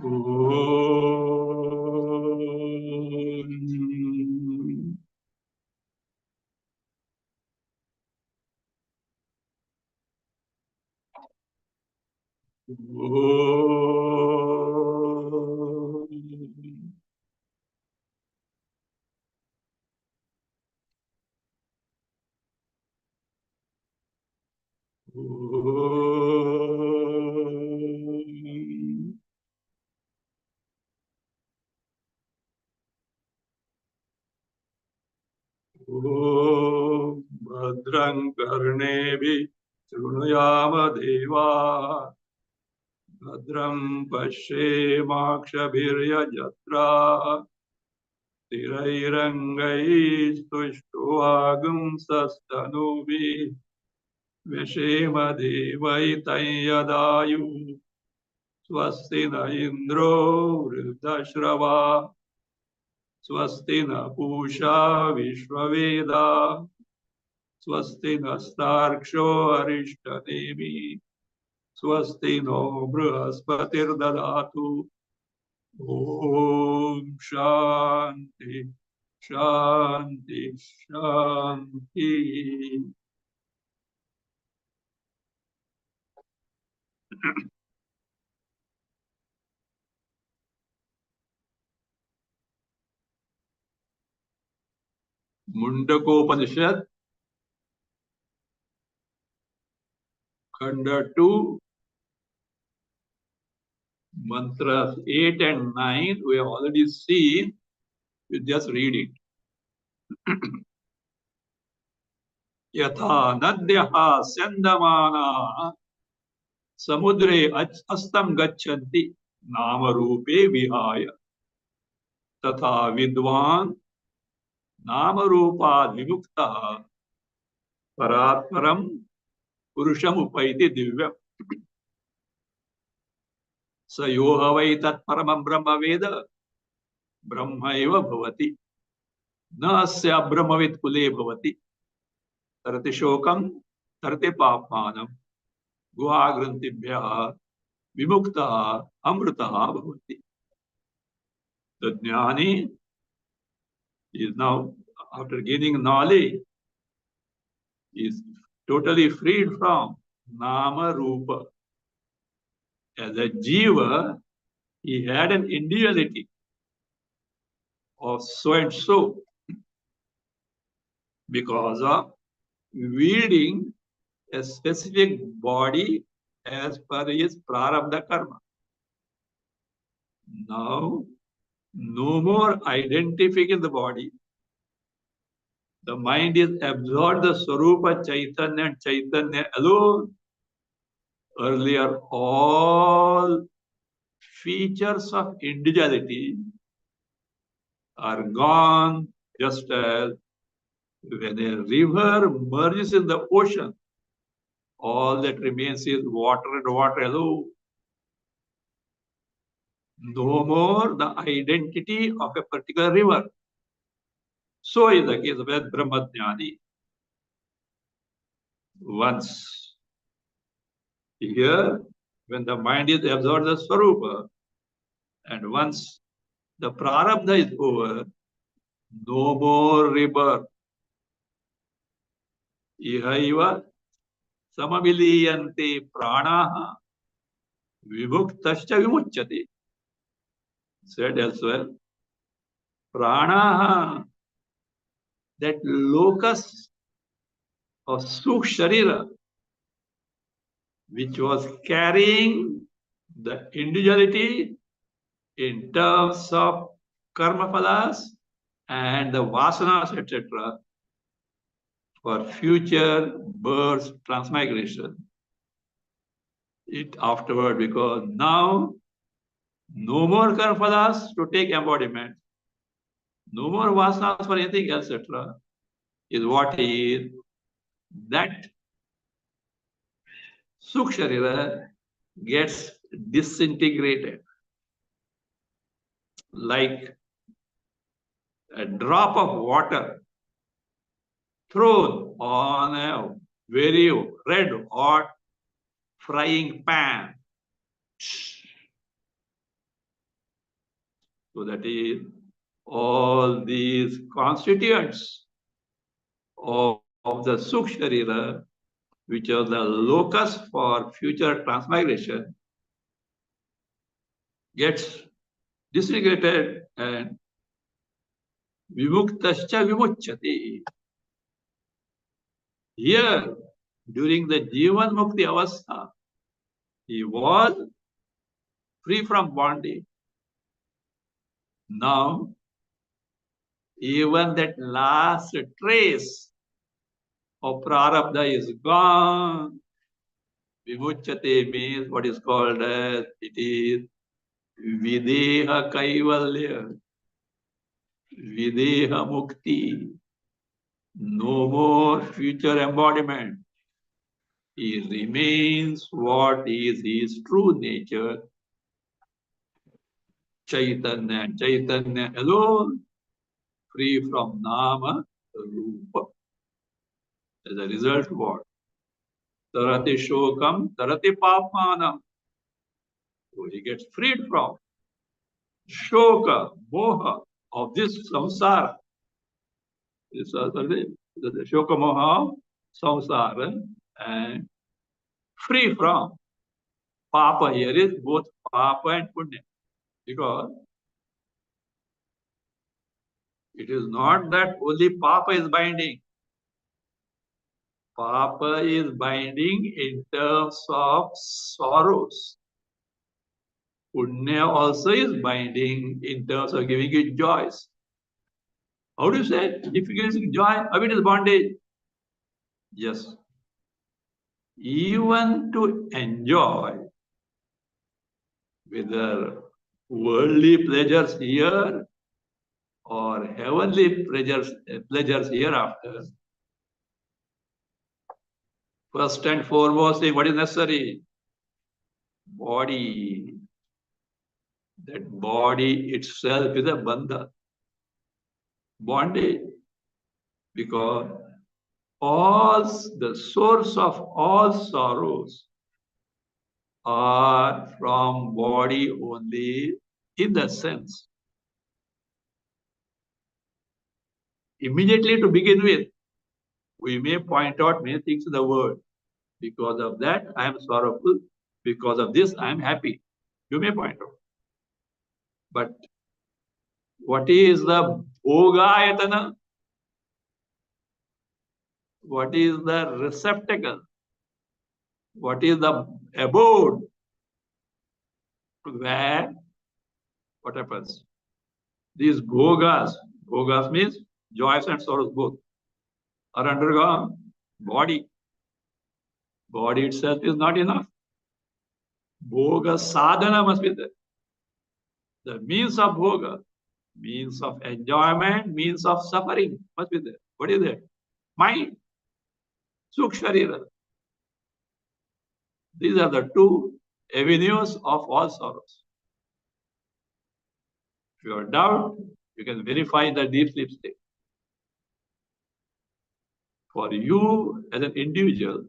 Om. Om. Om. Om Bhadrang Karnevi Shrunuyama Deva Bhadram Pashyemakshabhirya Jatra Tirairangai Stushtuagum Sastanuvi Vishema Devaitayadayu Swasti na Indro Vruddashrava Swasti na Pusha Vishvaveda Swasti nastarksho arishtademi. Swasti no brihaspati'r dadatu. Om Shanti, Shanti, Shanti. Mundakopanishad, Khanda 2, Mantras 8 and 9, we have already seen. You just read it. Yatha nadyaha sandamana samudre astam gachanti nama rupe vihaya tatha vidwan nama rupa vimukta paratparam purusham upaiti divyam sayoha vai tat paramam brahma veda brahma eva bhavati na asya brahmavid kule bhavati tarati shokam tarati papmanam guhagrantibhyah vimukta amrita bhavati. The jnani is now, after gaining knowledge, is totally freed from nama rupa. As a jiva, he had an individuality of so and so because of wielding a specific body as per his prarabdha karma. Now, no more identifying the body. The mind is absorbed the Swarupa Chaitanya and Chaitanya alone. Earlier, all features of individuality are gone, just as when a river merges in the ocean, all that remains is water and water alone. No more the identity of a particular river. So is the case with Brahmajnani. Once here, when the mind is absorbed the Swarupa, and once the Prarabdha is over, no more rebirth. Ihaiva samamiliyante pranaha vibhuktascha vimuchyate. Said elsewhere, pranaha, that locus of Sukh Sharira, which was carrying the individuality in terms of karma phalas and the vasanas, etc., for future births, transmigration. It afterward, because now no more karma phalas to take embodiment, no more vasanas for anything, etc., is what is that Sukh Sharira gets disintegrated like a drop of water thrown on a very red hot frying pan. So that is all these constituents of the Sukh Sharira, which are the locus for future transmigration, gets disintegrated and vimuktascha vimuchyate. Here, during the Jivan Mukti Avastha, he was free from bondage. Now, even that last trace of prarabdha is gone. Vimuchyate means what is called as it is videha kaivalya, videha mukti, no more future embodiment. He remains what is his true nature, Chaitanya. Chaitanya alone, free from nama, rupa. As a result, what? Tarati shokam, tarati papmanam. So he gets freed from shoka, moha of this samsara. This is the shoka moha of samsara, and free from papa. Here is both papa and punya, because it is not that only papa is binding. Papa is binding in terms of sorrows. Punya also is binding in terms of giving you joys. How do you say? If you give joy, how it is bondage? Yes. Even to enjoy, whether worldly pleasures here or heavenly pleasures hereafter, first and foremost, what is necessary? Body. That body itself is a bandha, bondage, because all the source of all sorrows are from body only, in the sense. Immediately to begin with, we may point out many things in the world. Because of that, I am sorrowful. Because of this, I am happy. You may point out. But what is the bhogayatana? What is the receptacle? What is the abode? Where? What happens? These bhogas means joys and sorrows both, are undergone. Body. Body itself is not enough. Bhoga sadhana must be there. The means of bhoga, means of enjoyment, means of suffering must be there. What is that? Mind. Sukh Sharira. These are the two avenues of all sorrows. If you are doubt, you can verify in the deep sleep state. For you as an individual,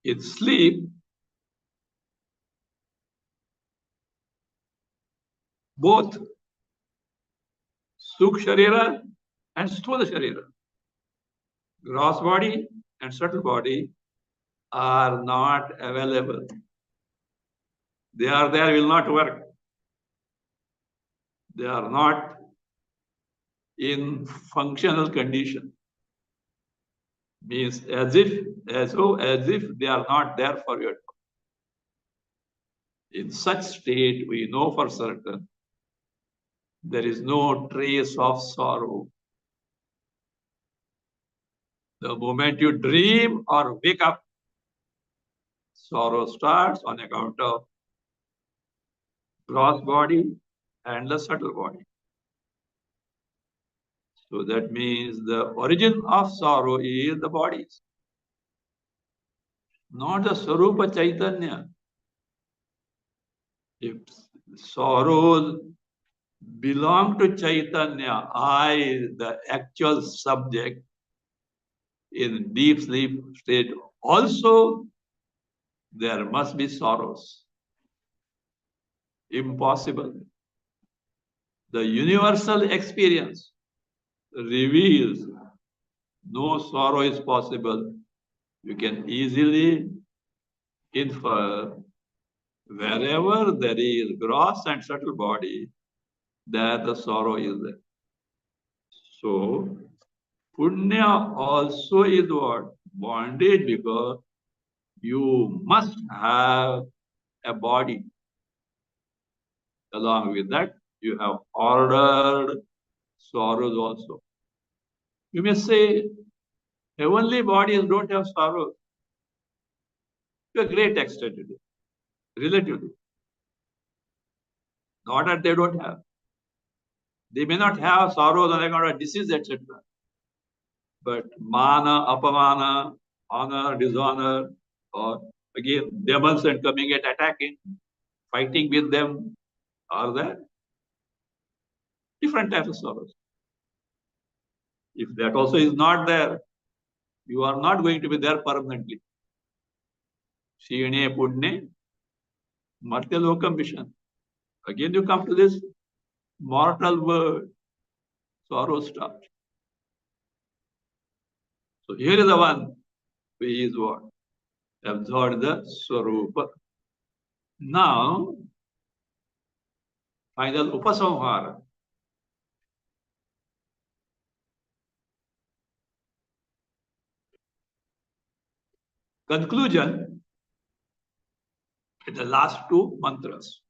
in sleep, both Sukh Sharira and Sthula Sharira, gross body and subtle body, are not available. They are there, will not work. They are not in functional condition. Means as if they are not there for you. In such state, we know for certain there is no trace of sorrow. The moment you dream or wake up, sorrow starts on account of gross body and the subtle body. So that means the origin of sorrow is the bodies, not the Swarupa Chaitanya. If sorrows belong to Chaitanya, I, the actual subject, in deep sleep state, also there must be sorrows. impossible. The universal experience reveals no sorrow is possible. You can easily infer wherever there is gross and subtle body, that the sorrow is there. So, punya also is what? Bondage, because you must have a body. Along with that, you have ordered sorrows also. You may say, heavenly bodies don't have sorrow. To a great extent, it is, relatively. Not that they don't have. They may not have sorrows on account of disease, etc. But mana, apamana, honor, dishonor, or again, demons and coming and attacking, fighting with them, are there different types of sorrows. If that also is not there, you are not going to be there permanently. Shine Pudne, Martyalokam Vision. Again, you come to this mortal world, sorrow starts. So here is the one who is what? Absorbed the Swarupa. Now, final Upasamhara. Conclusion in the last two mantras.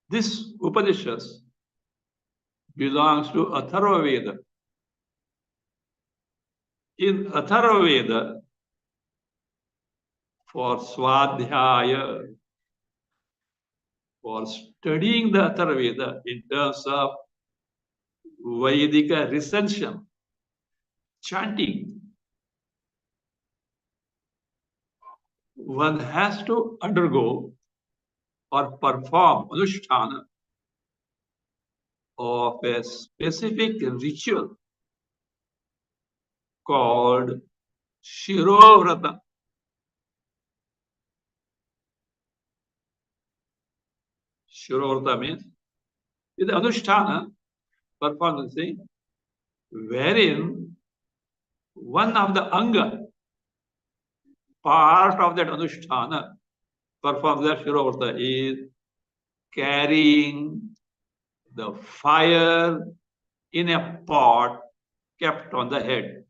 This Upanishad belongs to Atharva Veda. In Atharva Veda, for Swadhyaya, for studying the Atharva Veda in terms of Vaidika recension, chanting, one has to undergo or perform anushtana of a specific ritual called Shirovrata. Shirovrata means with anushtana performance, wherein one of the anga, part of that anushtana performs the Shirovrata is carrying the fire in a pot kept on the head.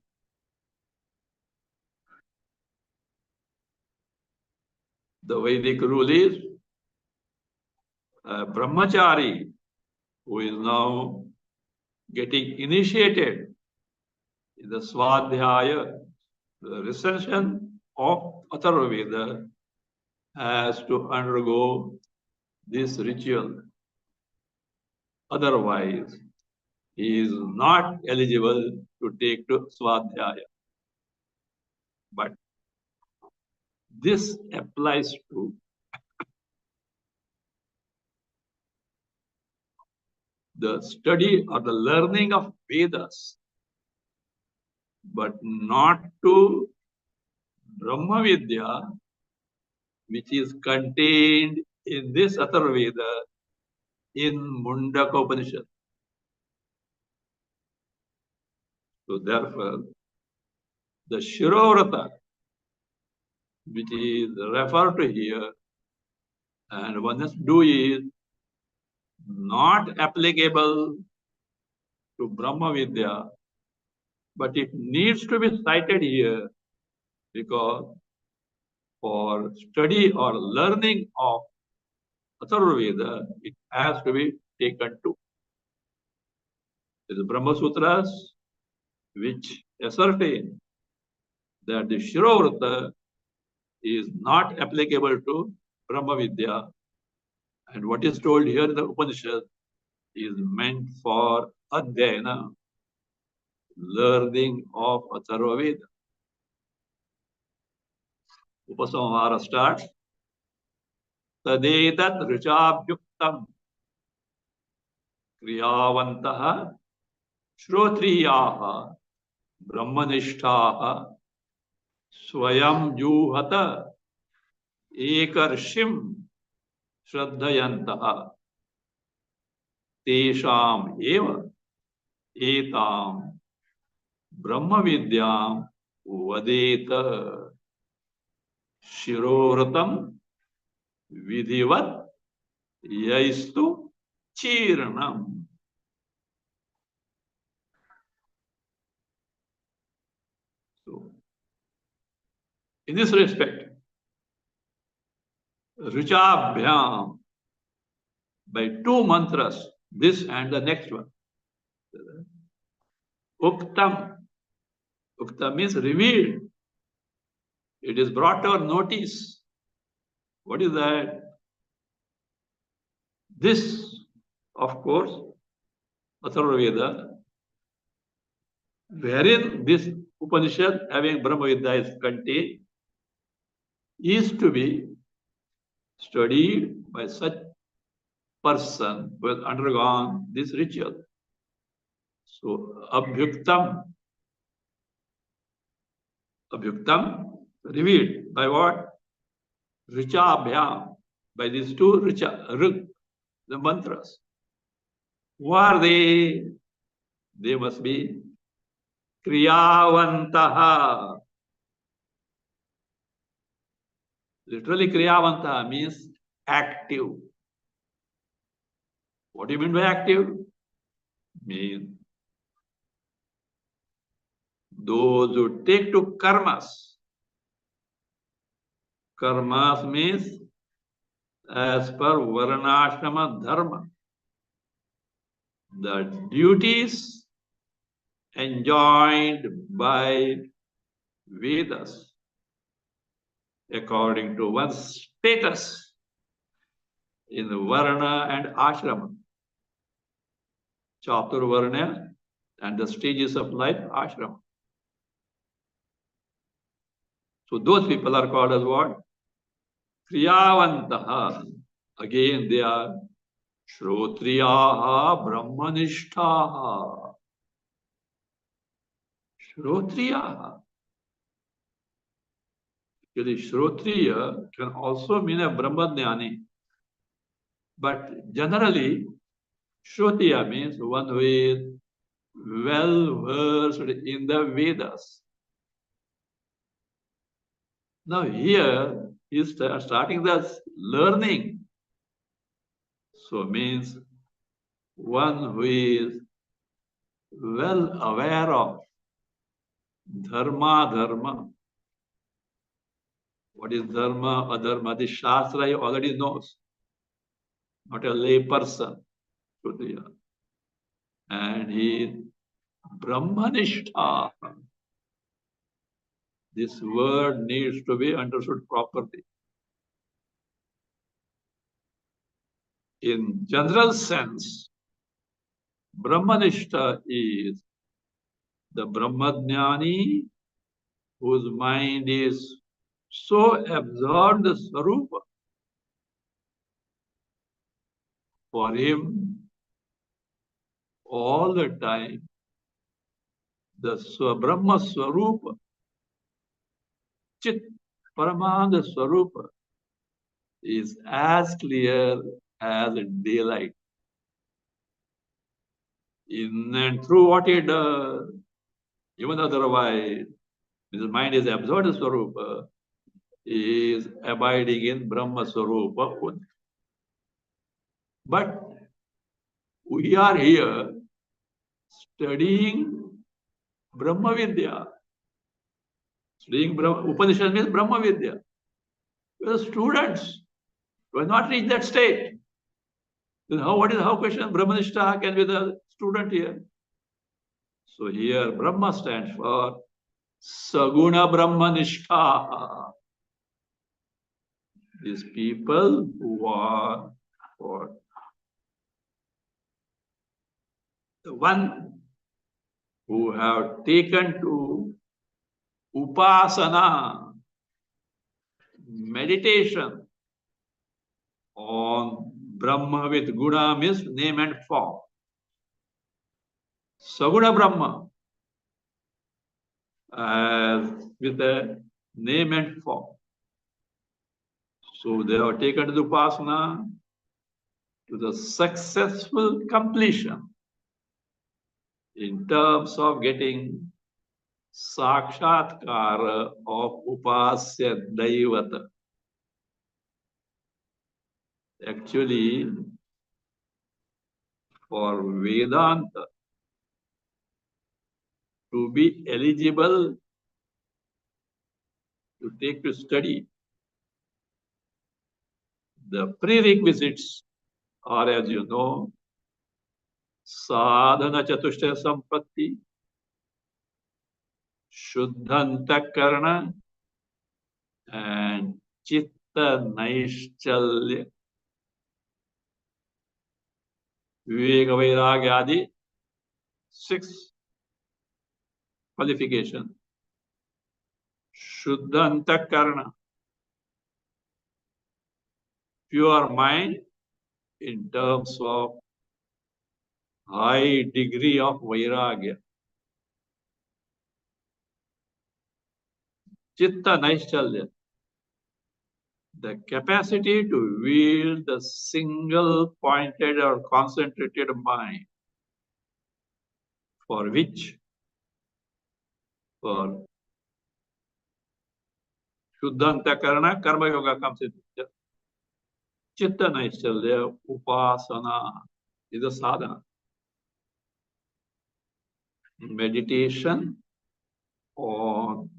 The Vedic rule is a brahmachari who is now getting initiated in the Swadhyaya, the recension of Atharva Veda, has to undergo this ritual. Otherwise, he is not eligible to take to Swadhyaya. But this applies to the study or the learning of Vedas, but not to Brahma Vidya, which is contained in this Atharva Veda in Mundakopanishad. So therefore, the Shirovrata, which is referred to here, and one must do is not applicable to Brahma Vidya, but it needs to be cited here because for study or learning of Atharva Veda, it has to be taken to. The Brahma Sutras, which ascertain that the Shirovrata is not applicable to Brahma Vidya, and what is told here in the Upanishad is meant for Adhyayana, learning of Atharva Veda. Upasamhara starts. Tadetat richabhyuktam kriyavantaha shrotriyaha brahmanishtaha swayam juhata ekarshim श्रद्धयन्तः तेषाम् एव एतां ब्रह्म विद्यां वदेत शिरोव्रतं विधिवत यैस्तु चीर्णम. So, in this respect, Richabhyam, by two mantras, this and the next one. Uktam. Uktam means revealed. It is brought to our notice. What is that? This, of course, Atharva Veda, wherein this Upanishad having Brahma Vidya is contained, is to be studied by such person who has undergone this ritual. So, Abhyuktam, revealed by what? Richabhyam, by these two Richa, the mantras. Who are they? They must be Kriyavantaha. Literally, Kriyavantaha means active. What do you mean by active? Means those who take to karmas. Karmas means as per Varnashrama Dharma. The duties enjoined by Vedas according to one's status in the Varna and Ashrama. Chatur Varna and the stages of life, Ashrama. So those people are called as what? Kriyavantaha. Again, they are Shrotriyaha Brahmanishtaha. Shrotriyaha. Actually, Shrotriya can also mean a Brahmajnani. But generally, Shrotriya means one who is well versed in the Vedas. Now here, he is starting the learning. So means one who is well aware of dharma. What is dharma, adharma? This Shastra he already knows. Not a lay person. And he is Brahmanishta. This word needs to be understood properly. In general sense, Brahmanishta is the Brahmajnani whose mind is so absorbed in the Swarupa. For him, all the time, the Brahma Swarupa, Chit Paramanda Swarupa, is as clear as daylight. In and through what he does, even otherwise, his mind is absorbed in Swarupa, he is abiding in Brahma Swarupa. But we are here studying Brahma Vidya. Studying Upanishad means Brahma Vidya. We are students. We have not reached that state. Then how question Brahmanishta can be the student here? So here Brahma stands for Saguna Brahmanishta. These people who are for the one who have taken to Upasana, meditation on Brahma with Guna means name and form. Saguna Brahma with a name and form. So they have taken to the Upasana to the successful completion in terms of getting sakshatkara of upasya daivata. Actually, for Vedanta to be eligible to take to study, the prerequisites are, as you know, sadhana chatushta sampatti, shuddhantakarana, and chitta naishchalya, viveka vairagya adi, 6 qualification. Shuddhantakarana, pure mind in terms of high degree of vairagya. Chitta naishchalya, the capacity to wield the single pointed or concentrated mind, for which, for Shuddhantakarana, Karma Yoga comes in picture. Chitta Naishchalya, Upasana is a sadhana. Meditation on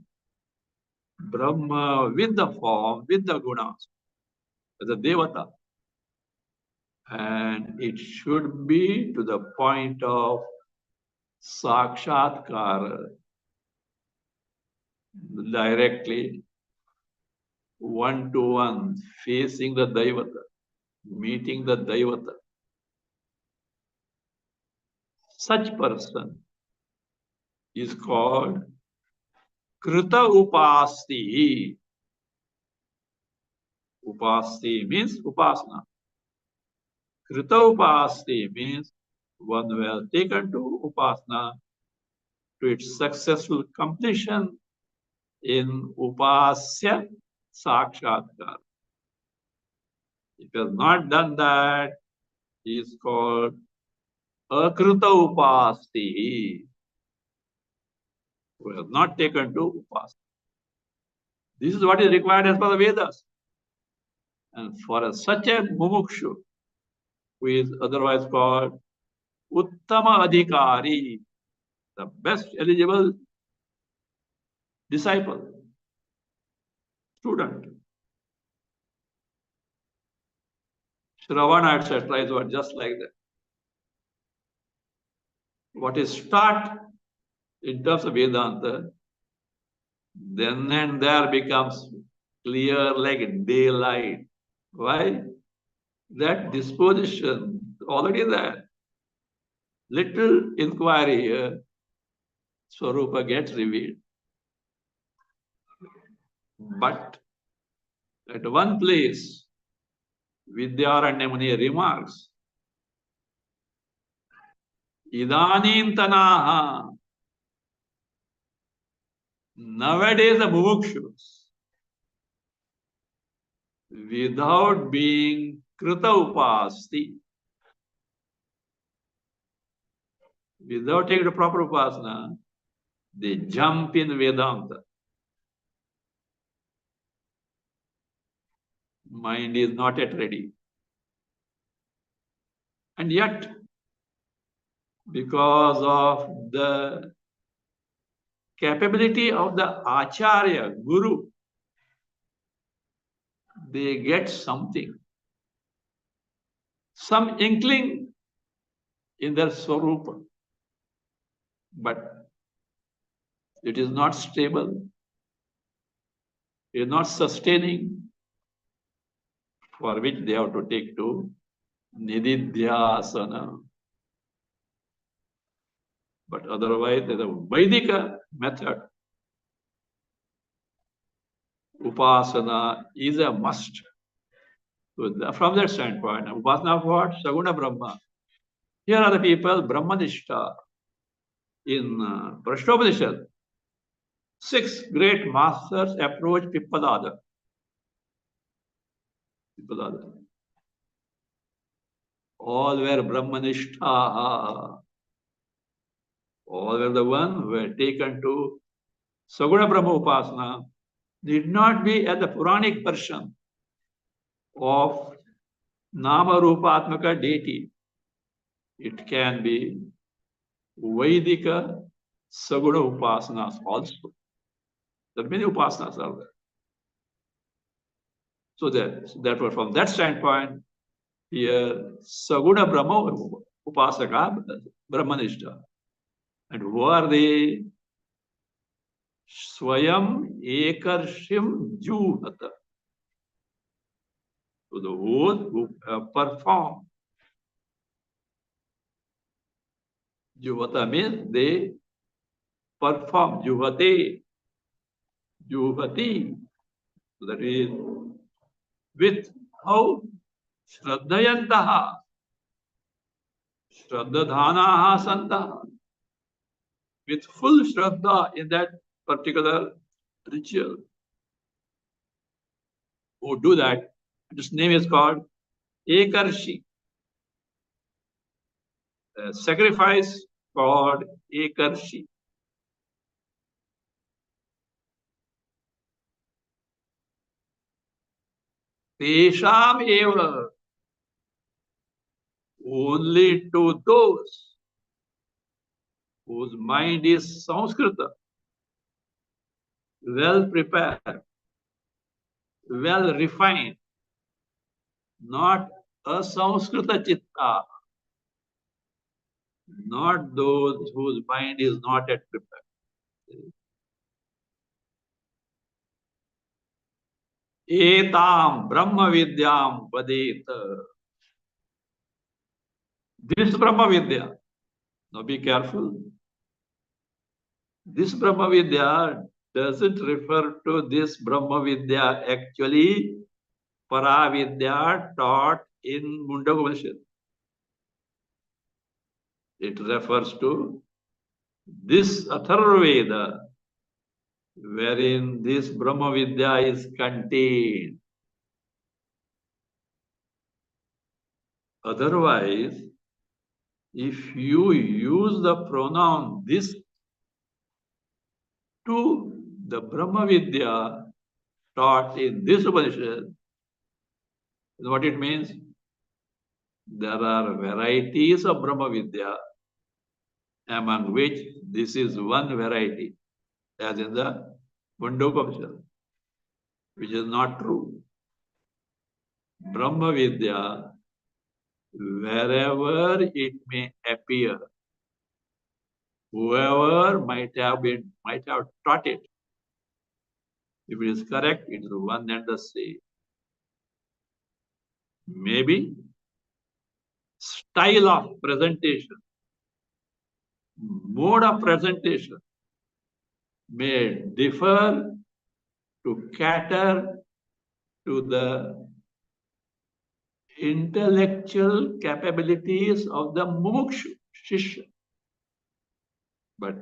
Brahma with the form, with the gunas, as a devata. And it should be to the point of sakshatkara, directly, one-to-one, facing the Daivata, meeting the Daivata. Such person is called Krita Upasti. Upasti means Upasana. Krita Upasti means one who has taken to Upasana to its successful completion in Upasya Sakshatkar. If he has not done that, he is called Akrita Upasti, who has not taken to Upasana. This is what is required as per the Vedas. And for such a mumukshu, who is otherwise called Uttama Adhikari, the best eligible disciple, student, Shravana, etc., is what just like that. What is start in terms of Vedanta, then and there becomes clear like daylight. Why? That disposition already there. Little inquiry here, Swarupa gets revealed. But at one place, Vidyaranya Muni remarks, Idanintanaha, nowadays the mumukshus, without being krita upasti, without taking the proper upasana, they jump in Vedanta. Mind is not yet ready. And yet, because of the capability of the Acharya, Guru, they get something, some inkling in their Swarupa. But it is not stable, it is not sustaining, for which they have to take to Nididhyasana. But otherwise, there's a Vedic method. Upasana is a must. So from that standpoint, Upasana of what? Saguna Brahma. Here are the people, Brahmanishta. In Prashnopanishad, 6 great masters approach Pippadada. . All were Brahmanishta. All were the one who were taken to Saguna Brahma Upasana. Need not be at the Puranic version of Nama Rupatmaka deity. It can be Vaidika Saguna Upasanas also. There are many Upasanas are there. So therefore, from that standpoint, here Saguna Brahma Upasaka Brahmanishta. And who are they? Swayam Ekarshim Juhata. So those who perform. Juhata means they perform. Juhate. Juhati. So that is with how? Shraddhayantaha. Shraddhadhanaha santaha. With full shraddha in that particular ritual. Who do that? This name is called Ekarshi. Sacrifice called Ekarshi. Tesham eva. Only to those whose mind is Sanskrita, well prepared, well refined, not a Sanskrita chitta, not those whose mind is not yet prepared. Etam Brahma Vidyam Vadeta. This Brahma Vidya. Now be careful. This Brahma Vidya doesn't refer to this Brahma Vidya actually Paravidya taught in Mundakopanishad. It refers to this Atharvaveda wherein this Brahma Vidya is contained. Otherwise, if you use the pronoun this to the Brahma Vidya taught in this Upanishad, what it means? There are varieties of Brahma Vidya, among which this is one variety, as in the Mundakopanishad, which is not true. Brahma Vidya, wherever it may appear, whoever might have taught it, if it is correct, it is one and the same. Maybe style of presentation, mode of presentation may differ to cater to the intellectual capabilities of the mumukshu, shishya. But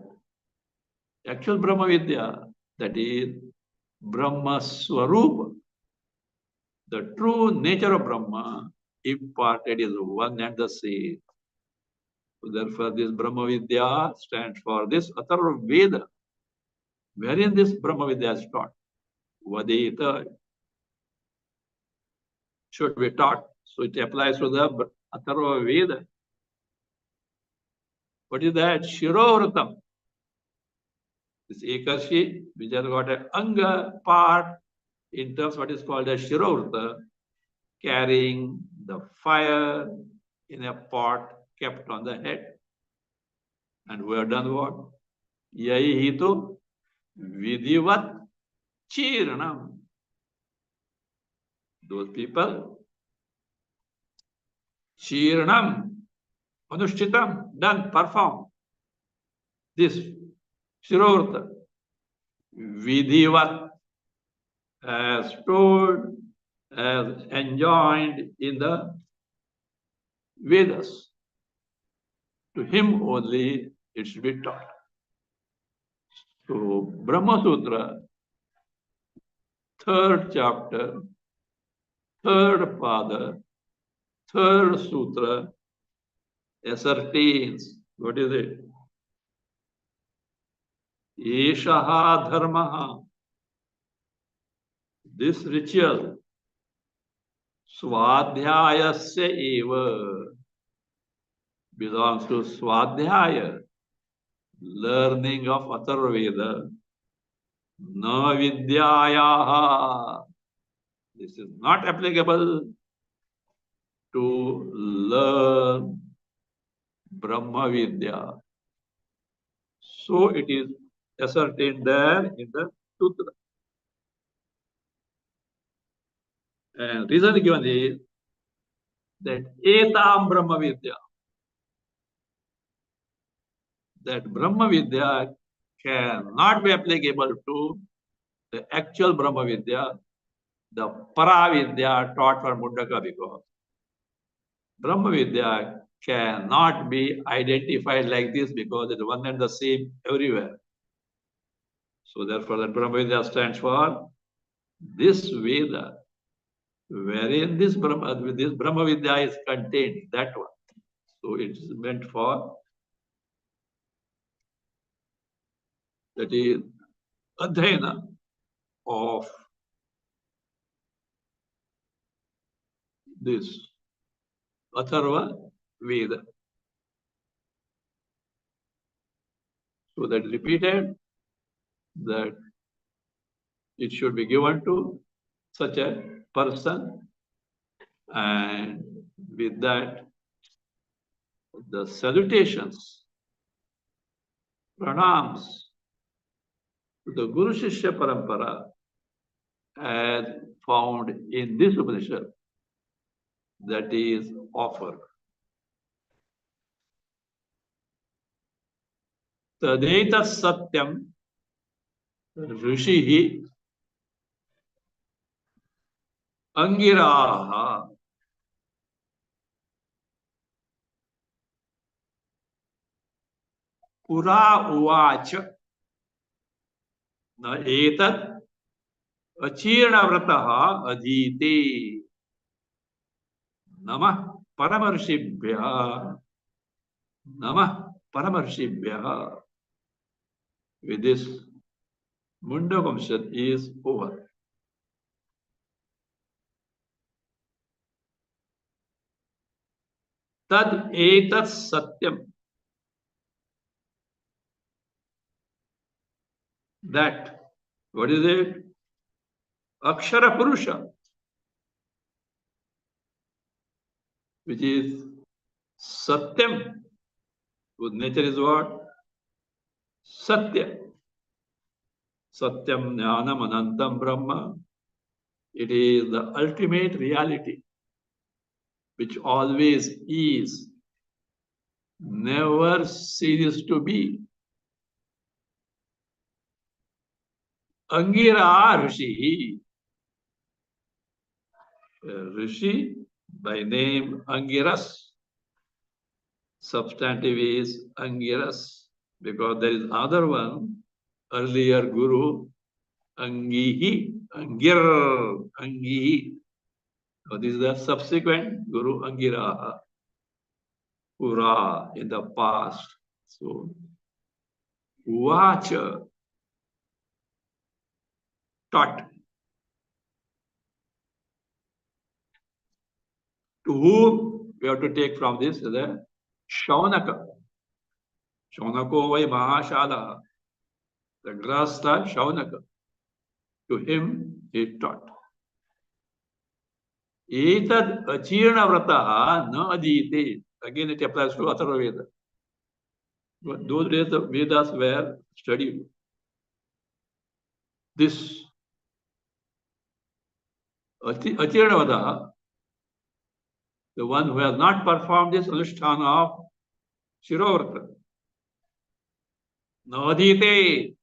actual Brahma Vidya, that is Brahma Swarupa, the true nature of Brahma imparted is one and the same. So therefore, this Brahma Vidya stands for this Atharva Veda, wherein this Brahma Vidya is taught. Vadeta should be taught. So it applies to the Atharva Veda. What is that? Shirovratam. This Ekashi, which has got an Anga part in terms of what is called a Shirovrata, carrying the fire in a pot kept on the head. And we have done what? Yahi hito vidhivat chiranam. Those people, chiranam, anushchitam, done, perform. This Shirovrata, vidhivat, as told, as enjoined in the Vedas. To him only it should be taught. So, Brahma Sutra, 3rd chapter, 3rd pada, Third sutra ascertains, what is it? Eshaha dharmaha. This ritual, swadhyayasya eva, belongs to swadhyaya, learning of Atharvaveda. Na vidyayaha. This is not applicable to learn Brahma Vidya. So it is ascertained there in the Sutra. And reason given is that etam Brahma Vidya, that Brahma Vidya cannot be applicable to the actual Brahma Vidya, the Paravidya taught for Mundaka, because Brahma Vidya cannot be identified like this because it is one and the same everywhere. So therefore, that Brahma Vidya stands for this Veda, wherein this Brahma Vidya is contained, that one. So it is meant for, that is, Adhyana of this Atharva Veda. So that is repeated, that it should be given to such a person, and with that, the salutations, pranams to the Guru Shishya Parampara as found in this Upanishad, that is offered. Tadetat satyam rishihi angiraha pura uvacha na etat achirna vrataha adhite namah paramarshibhya namah paramarshibhya. With this, Mundakopanishad is over. Tad etat satyam. That, what is it? Akshara Purusha, which is Satyam, whose nature is what? Satya. Satyam Jnanam Anantam Brahma. It is the ultimate reality, which always is, never ceases to be. Angira Rishi. Rishi by name Angiras. Substantive is Angiras, because there is another one, earlier Guru, Angihi, Angir, Angihi. So this is the subsequent Guru Angira, Pura, in the past. So, Uvacha, taught. To whom we have to take from this the Shaunaka. Shaunako vai Mahashala, the Grasta Shaunaka. To him he taught. Etad achirna vrataha na adite. Again it applies to Atharva Veda. Those days the Vedas were studied. This achirna vrataha, the one who has not performed this anusthana of Shirovrata, na adite,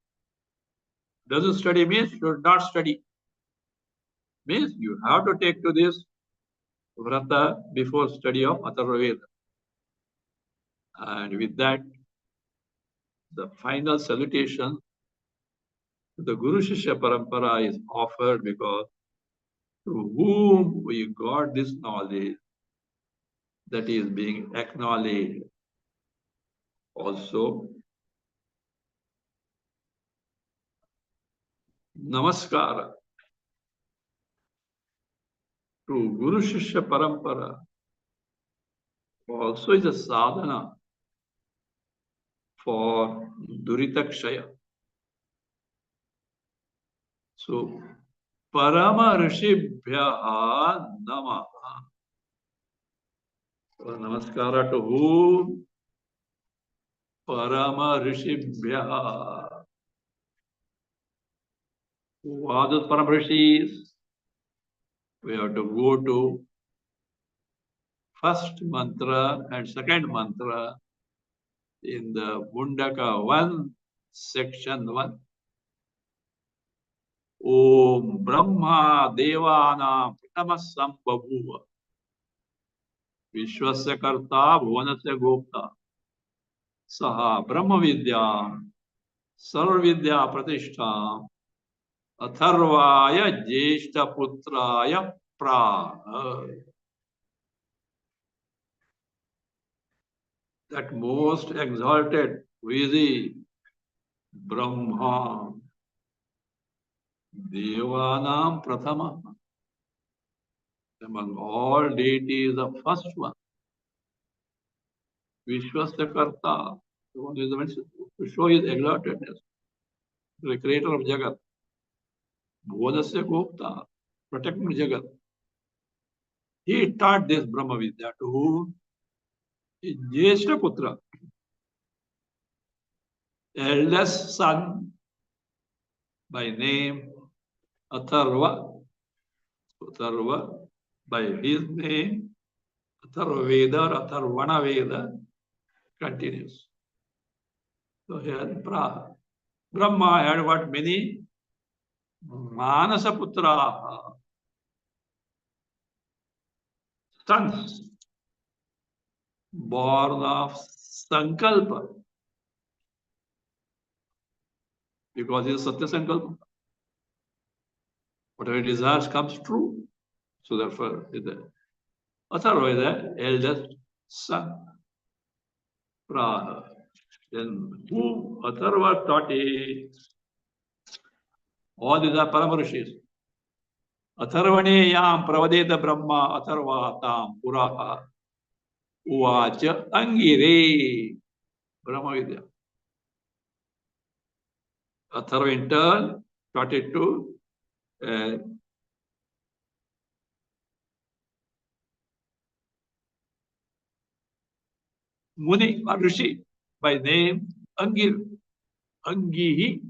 doesn't study means should not study. Means you have to take to this vrata before study of Atharva Veda. And with that, the final salutation to the Guru Shishya Parampara is offered, because through whom we got this knowledge, that is being acknowledged. Also, Namaskara to Guru Shishya Parampara also is a sadhana for Duritakshaya. So, Parama Rishibhya Namaha. So, Namaskara to whom? Parama Rishibhya. Who are those Parama Rishis? We have to go to first mantra and second mantra in the Mundaka 1, section 1. Om Brahma Devana Pratama Vishwasya Karta Bhuvanasya Gopta Saha Brahma Vidya Sarva Vidya Pratishtha Atharvaya Jeshta Putraya Pra. That most exalted, who is he? Brahma. Devanam Prathama. Among all deities, the first one. Vishwasya Karta. The one who is mentioned to show his exaltedness. The creator of Jagat. Bhuvanasya Gopta. Protecting Jagat. He taught this Brahma Vidya to whom? His Jeshta Putra. Eldest son by name Atharva. Atharva by his name Atharva Veda or Atharvana Veda continues. So here Brahma had what many? Manasa Putra. Sons born of Sankalpa. Because he is Satya Sankalpa. Whatever he desires comes true. So therefore, Atharva is the eldest son. Praha. Then who Atharva taught it? All these are Paramarishis. Atharvane yam pravadeta Brahma Atharvatam Puraha Uvacha Angire Brahma Vidya. Atharva in turn taught it to Muni or Rishi by name Angir. Angihi.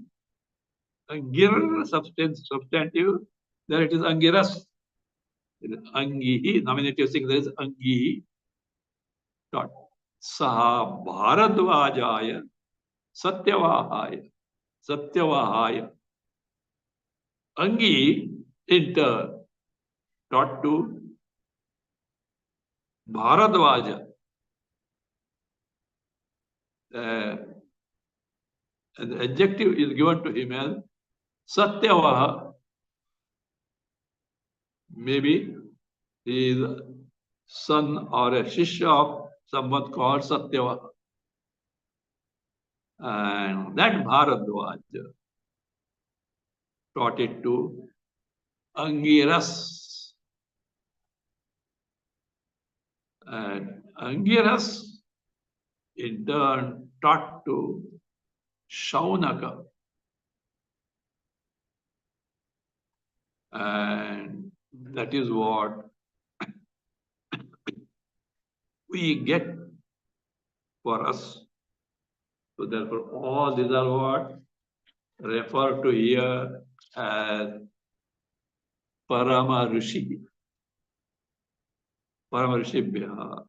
Angir substantive. There it is Angiras. Angihi, nominative thing, there is Angihi. Taught. Saha Bharadvajaya Satyavahaya. Satyavahaya. Angi in turn taught to Bharadvaja. The adjective is given to him as Satyavaha. Maybe he is a son or a shishya of someone called Satyavaha. And that Bharadvaja taught it to Angiras. And Angiras in turn taught to Shaunaka. And that is what we get for us. So therefore, all these are what referred to here as Parama Rishi. Parama Rishibhya.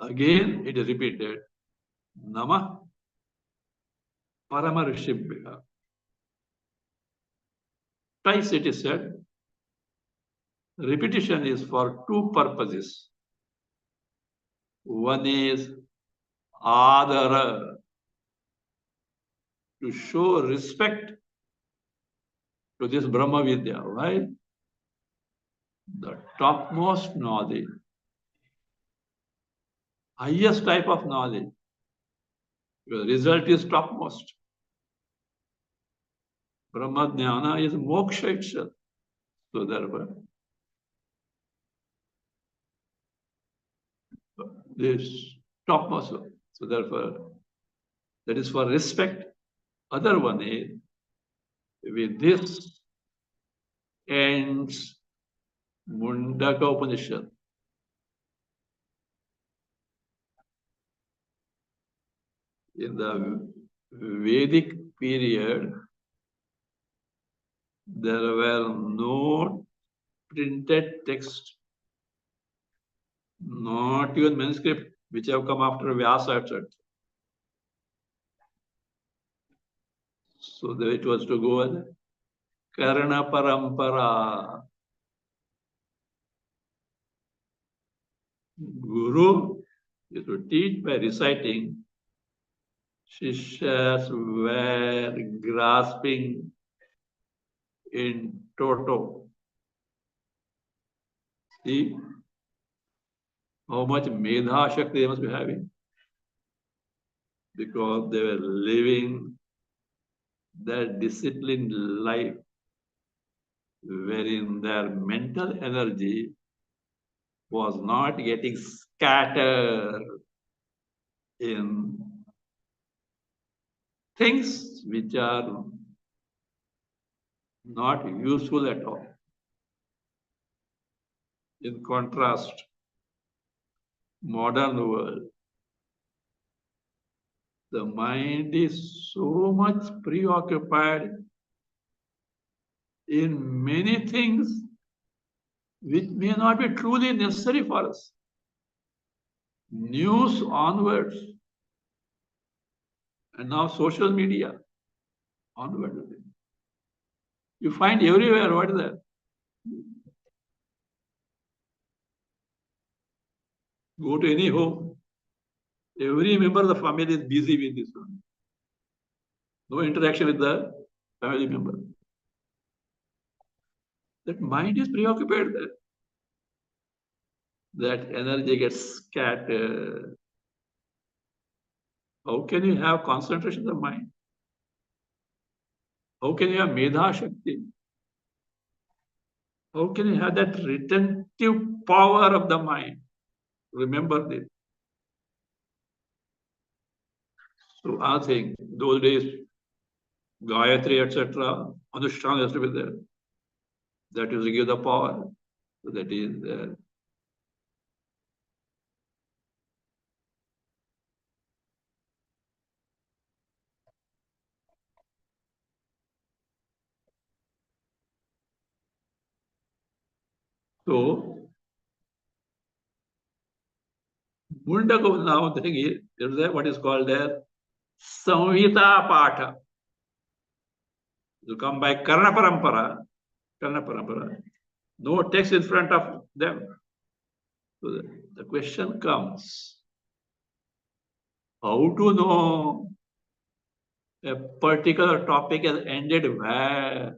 Again, it is repeated. Namah Parama Rishibhya. Twice it is said. Repetition is for two purposes. One is Adara, to show respect to this Brahma Vidya. Why? The topmost knowledge, highest type of knowledge. The result is topmost. Brahma Jnana is moksha itself. So therefore, this topmost. So therefore, that is for respect. Other one is, with this ends Mundakopanishad. In the Vedic period, there were no printed text, not even manuscript, which have come after Vyasa, etc. So it was to go as Karana Parampara. Guru is to teach by reciting. Shishyas were grasping in toto. See how much Medha Shakti they must be having, because they were living that disciplined life wherein their mental energy was not getting scattered in things which are not useful at all. In contrast, modern world, the mind is so much preoccupied in many things which may not be truly necessary for us. News onwards, and now social media onwards. You find everywhere, what is that? Go to any home, every member of the family is busy with this one. No interaction with the family member. That mind is preoccupied there. That energy gets scattered. How can you have concentration of the mind? How can you have Medha Shakti? How can you have that retentive power of the mind? Remember this. So I think those days, Gayatri, etc., Anushthan has to be there. That is to give the power. So that is there. So, Mundaka now the thing is, there is what is called a Samhita Patha. You come by Karna Parampara, no text in front of them. So the question comes, how to know a particular topic has ended where?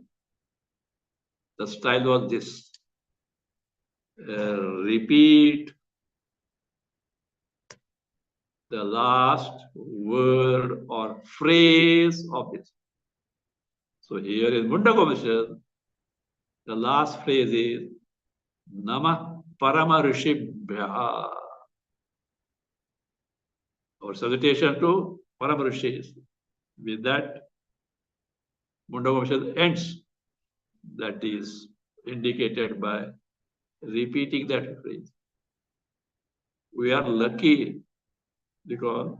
The style was this. Repeat the last word or phrase of it. So here in Mundakopanishad, the last phrase is Namah Parama Rishibhya. Our salutation to Parama Rishis. With that, Mundakopanishad ends. That is indicated by repeating that phrase. We are lucky because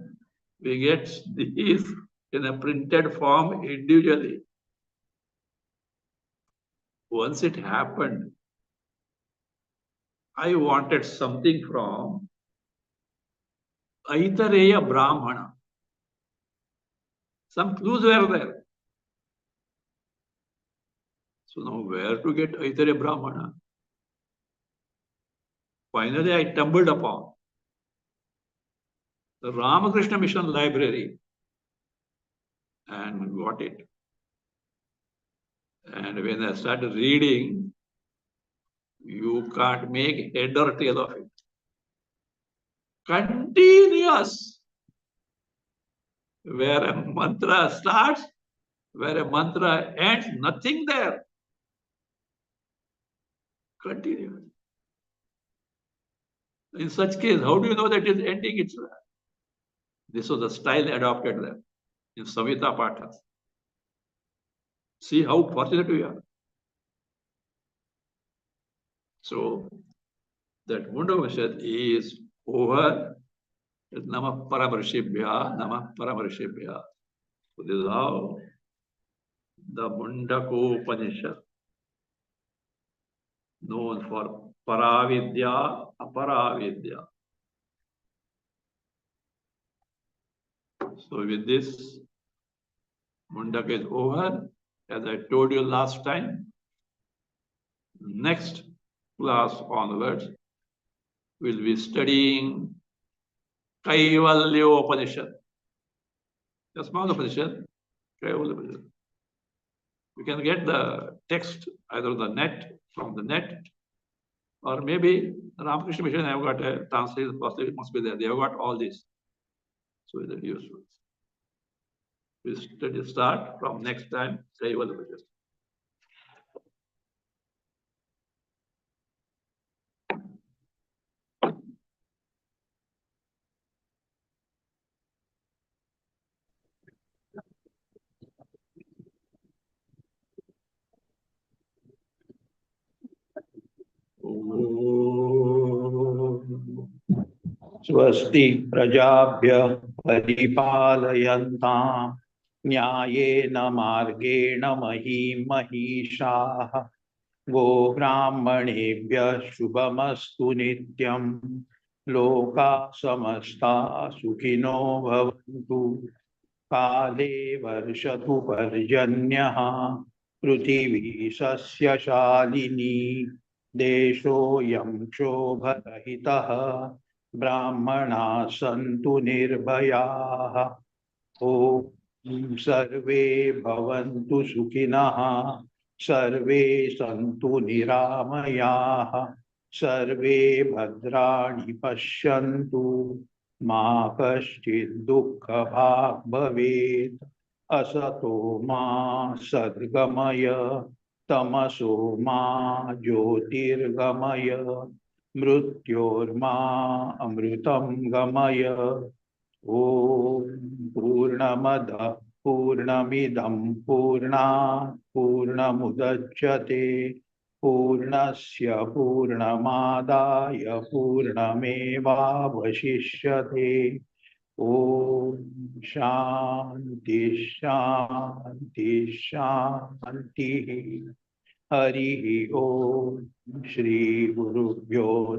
we get these in a printed form individually. Once it happened, I wanted something from Aitareya Brahmana. Some clues were there. So now where to get Aitareya Brahmana? Finally, I stumbled upon the Ramakrishna Mission Library and got it. And when I started reading, you can't make head or tail of it. Continuous. Where a mantra starts, where a mantra ends, nothing there. Continuous. In such case, how do you know that it is ending itself? This was the style adopted there in Samhita Patha. See how fortunate we are. So that Mundakopanishad is over. Namah Paramarshibhya, Namah Paramarshibhya. So this is how the Mundakopanishad, known for Paravidya, Aparavidya. So with this, Mundaka is over. As I told you last time, next class onwards, we'll be studying Kaivalyopanishad. A small Upanishad, Kaivalyopanishad. You can get the text either the net from the net, or maybe Ramakrishna Mission have got a translation, possibly it must be there. They have got all this. So it's useful. We'll start from next time, Kaivalyopanishad. स्वस्ति प्रजाभ्य परिपालयन्तां न्यायेन मार्गेण महीं महिषाः गोब्राह्मणेभ्यः शुभमस्तु नित्यं लोकाः समस्ताः सुखिनो भवन्तु काले वर्षतु पर्जन्यः पृथिवी सस्यशालिनी देशोऽयं क्षोभरहितः ब्राह्मणाः सन्तु निर्भयाः ॐ सर्वे भवन्तु सुखिनः सर्वे सन्तु निरामयाः सर्वे भद्राणि पश्यन्तु मा कश्चित् दुःखभाग् भवेत् असतो मा सद्गमय तमसो मा ज्योतिर्गमय मृत्योर्मा अमृतं गमय ॐ पूर्णमदः पूर्णमिदं पूर्णात् पूर्णमुदच्यते पूर्णस्य पूर्णमादाय पूर्णमेवावशिष्यते ॐ शान्ति शान्ति शान्तिः हरिः ॐ श्री गुरुभ्यो